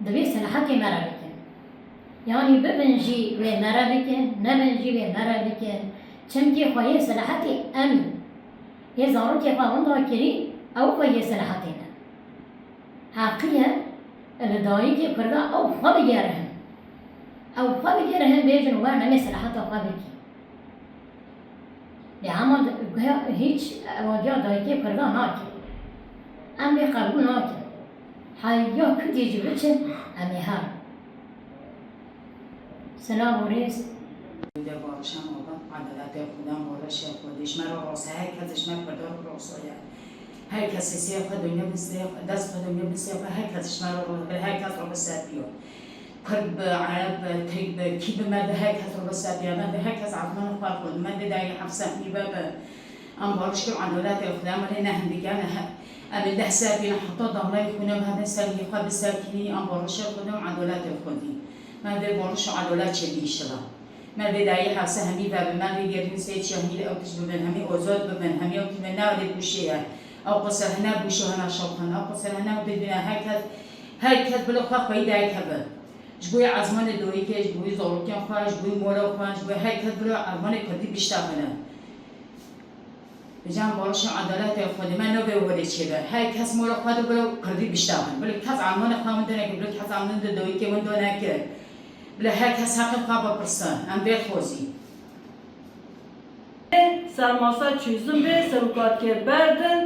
دبی سلاحتی مرا بکن یعنی ببنجی و مرا بکن نبنجی و مرا بکن چمکی خواهی سلاحتی امن یه زارو که خواهند کری او خواهی سلاحتی نه حقیه الدایی که کرده او خواه بگیرهم او خواه بگیرهم بیجن و نمی سلاحت خواه بکی اما هیچ واجه دایی که کرده ناکی امی قبول ناکی حیا کدی جبچه امی هر سلام و ریز در بارشم آبا عدالت خودم بارش خودش مرا راسه هر کسش من پدر راسایه هر کسی سیاه دنیا بسیار دست دنیا بسیار هر کسش مرا هر کس را بسیار بیاد کرب عرب تیب کی به مرد هر کس را بسیار بیاد مرد هر کس عظمان خواه خود مرد دایی حفظم میباب ام بارش که عدالت خودم ولی نه دیگر نه اما ده ساعتی حتی دامنای خونم همه سری خواه بسیار کنی ام بارش خودم عدالت خودی مرد بارش عدالت چه بیشتر مرد دایی حفظه همی و به مرد گرین سید شهمی اوتش ببن همی آزاد ببن همی اوتی من نولی بوشیه او قصر هنه بوشه هنه شبخانه او قصر هنه بدونه هر کس بلا خواه خواهی دایی کبه جبوی عزمان دوی که جبوی زاروکیان خواه جبوی مولا خواه جبوی هر کس بلا عزمان کردی بیشتر کنه بجام بارش عدالت خودی من نو به ولی چه به هر کس مولا خواه بلا کردی بیشتر کنه بلا کس عزمان خواه من دونه که بلا کس عزمان دوی که من دونه که بلا هر کس حق خواه بپرسن ام بیل خوزی سرماسا چیزم به سرکات که بردن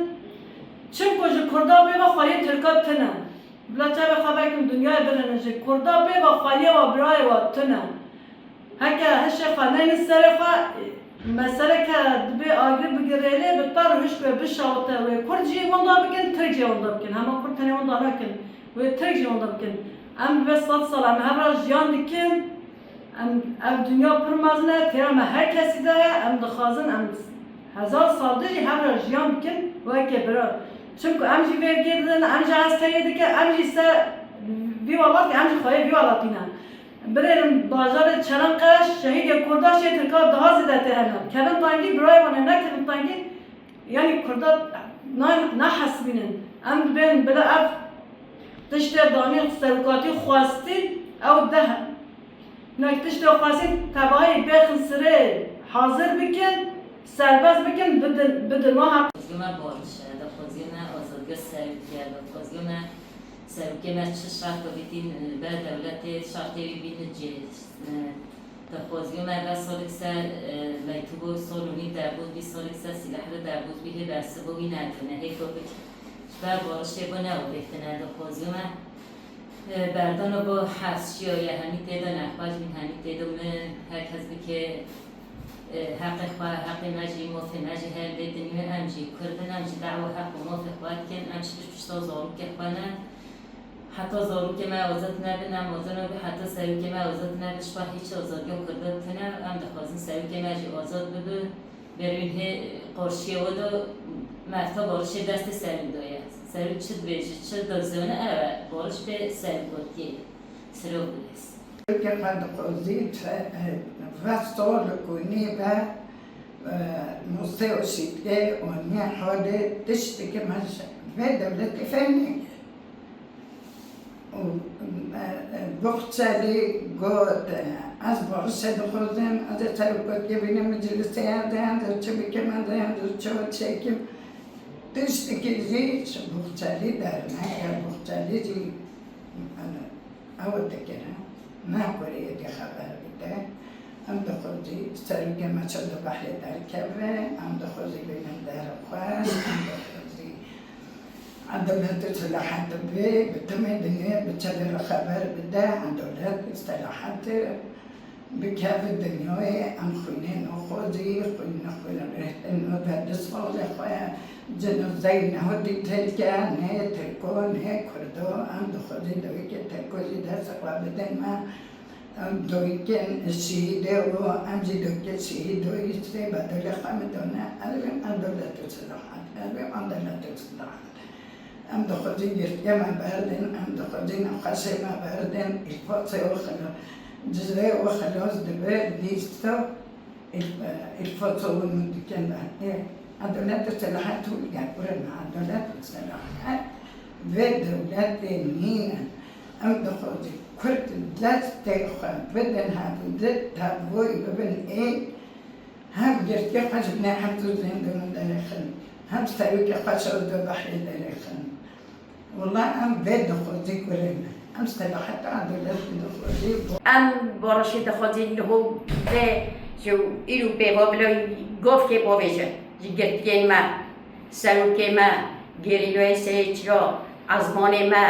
چون کجا کردا به و خواهی ترکات تنم بلا چه بخواه کن دنیای برنجه کردا به و خواهی و برای و تنم هکه هشه خانه این سر خواه مسئله که به آگری بگیره بطار هش به بشاوته و کرجی وندا بکن ترجی وندا بکن همه کرتنی وندا نکن و ترجی وندا بکن ام به 100 سال ام هر جیان دکن ام دنیا پرمازنه تیرم هر کسی داره ام دخوازن ام 1000 سال دیگه هر جیان بکن و که برا چون ام جی ورگی دادن ام جی عسکری دیگه ام جی سر بیوالات که ام جی خواهی بیوالاتی نه بریم بازار چرنقش شهید کرداش ترکا daha زیاده تهنم کدام تانگی برای من نه کدام تانگی یعنی کردا نه حسبینن ام بین بلا اف تشت دانی سرکاتی خواستید او ده نه تشت خواستید تبعی بخن سره حاضر بکن سرباز بکن بدل ما حق خوزیومه باشه ده خوزیومه آزادگاه سرکیه ده خوزیومه سرکیه من چه شرط بیتین به دولت شرطی بینه جیز ده خوزیومه ده سالی سر لیتوبو سالونی در بود بی سالی سر سلاح رو در بود بیه برسه بوی نکنه هی که بر بارشه با نو بکنه ده خوزیومه بردان با حفظ یا همی تیدا نخواهش من همی تیدا من هر کس که حق خواه حق مجی موفی مجی هر بیدنی و امجی کردن امجی دعوه حق و موفی خواهد کن امجی پشتا زارو که خوانه حتی زارو که ما آزاد نبین ام آزاد نبین حتی سرو که ما آزاد نبین شواه هیچ آزادی کرده تنه ام دخوازن سرو که مجی آزاد بده بروین قرشی و دو مرتا بارش دست سرو داید سرو چه بیجه چه دازونه بارش به سرو گرگی سرو بلیست که قد قضیت وصال کنی و مستوشیده و نه حاله دشتی که من و دولت فنی بخشلی گود از بارش دخوزم از ترکات که بینه مجلسی هده هده چه بکم هده هده چه کم دشتی که زیش بخشلی در نه بخشلی زی اول دکرم نه کوریه دی خبر بده ام دخوزی سری که ما چند بحر در کبه ام دخوزی بینم در خواهد ام دخوزی عدالت اصلاحات به تمام دنیا بچه خبر بده عدالت اصلاحات بکف دنیای ام خونه نخوزی خونه رهتنو و دستال خواهد جنازه نهودی تلکه نه ترکو نه کردو ام دخوزی دوی که ترکوزی دست خواهد بدن ما دوی که شهیده و امجی دوی که شهید و ایسته بدل خواهدانه البیم عدالت اصلاحات البیم عدالت اصلاحات ام دخوزی گرگه ما بردن ام دخوزی نخشه ما بردن الفاظ و خلاص جزء و خلاص دبه لیستا الفاظ و مدکن عدالت اصلاحات و عدالت اصلاحات و دولت نین ام دخوزی خوزی کرد دست خود بدن هم دل تبوی ببین این هم گرتی خوش نه هم تو زندون درخن هم سروی که خوش دو بحری درخن والله هم بد خوزی کریم هم صلاحت عدالت بد خوزی ام بارشی دخوازی نهو به جو ایرو به بابلوی گفت که باویجه جگرتگین ما سروک ما گریلوی سیچرا ازمان ما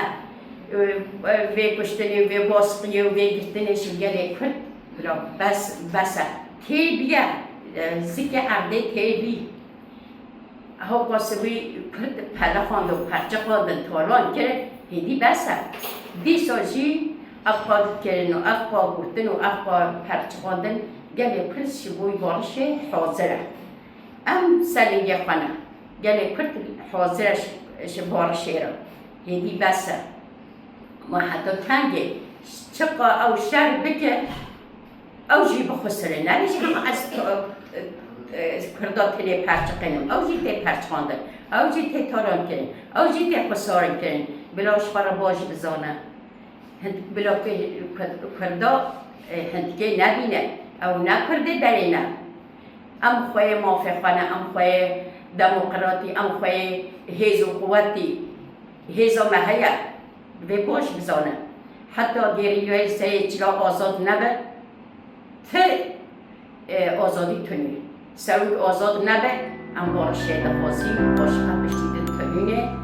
و کشتنی و باسقی و گرتنش گره کرد بلا بس تیبیه زیک عرده تیبی ها قاسوی کرد پله خواند و پرچه خواندن تالان کرد هیدی بسه دی سازی افقاد کردن و افقاد گرتن و افقاد پرچه خواندن گله پرس شبوی بارش حاضره ام سلیگه خانه گله کرد حاضرش بارشه را هیدی بسه ما حتی تنگه چقا او شر بکه او جی بخسره نمیشه هم از کردات تلی پرچه کنیم او جی تی پرچه خواندن او جی تی تاران کنیم او جی تی خسارن کنیم بلاش خارا باش بزانه بلا کردا هندگه نبینه او نکرده درینه ام خواه موافقانه ام خواه دموقراطی ام خواه هیز و قوتی هیز و محیه و باش بزانه حتی گریوی سیچلا آزاد نبه ته آزادی تونی سروی آزاد نبه ام بارشه دخوازی باش قبشتیدن تونینه